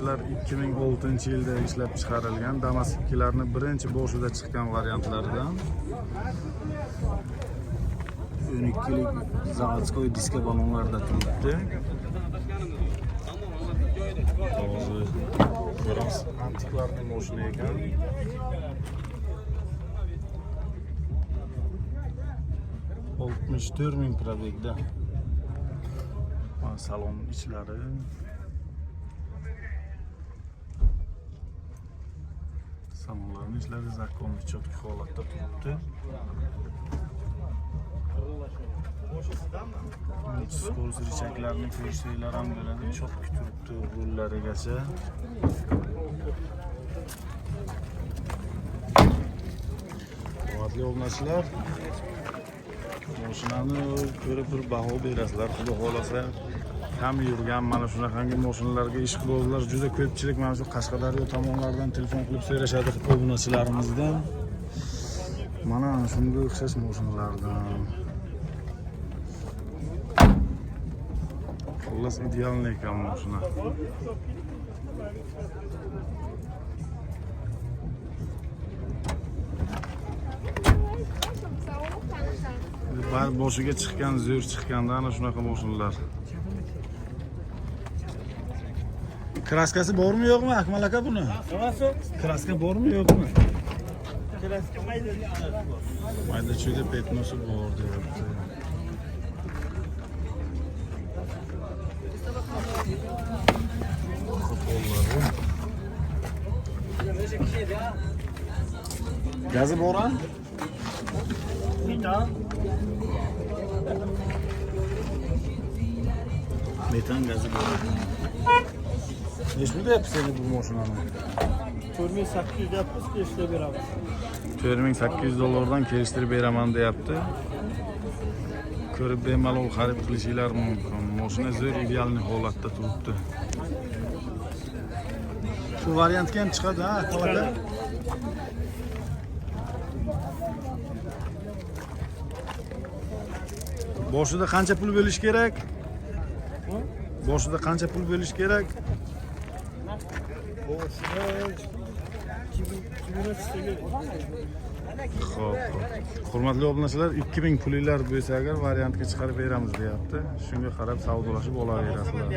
2006-yilda ishlab chiqarilgan Damas 2larning birinchi boshida chiqqan variantlaridan 12lik zavodskoy diska balonlarda turibdi. To'g'ri, biroz antiklarning mashina ekan. $64,000 probegda. Salon ichlari salonlarning ishlari zakonli chotki holatda turibdi. Skors richaklarni ko'rsanglar ham bo'ladi, chotki turibdi rullarigacha. Hurmatli obunachilar, mashinani ko'rib bir baho berasizlar, xudo xolasa. Ham yurgan mana shunaqangi mashinalarga ishqibozlar juda ko'pchilik mana shu Qashqadaryo tomonlardan telefon qilib so'rashadi obunachilarimizdan. Mana shunga o'xshash mashinalardan. Xullas idealni ekan mashina. Boshiga chiqqan, zo'r chiqqanda ana shunaqa mashinalar. Kraskasi bormi yo'qmi Akmal aka buni? Kraska bormi yo'qmi? Kraska mayda. Mayda chuyda petnosi bor deyapti. Gazi bormi? Metan gazi bor. Nechta deyapsiz endi bu mashinani? 4800 yapız kelishtirib beramiz. $4800 kelishtirib beraman deyapti. Ko'rib bemalol xarid qilishinglar mumkin. Mashina zo'r idealni holatda turibdi. Shu variantga ham chiqadi, ha, aka? Boshida qancha pul bo'lish kerak? Boshida qancha pul bo'lish kerak? Xo'p. Hurmatli obunachilar, 2000 pulinglar bo'lsa agar variantga chiqarib beramiz deyapti. Shunga qarab savdolashib olaverasizlar.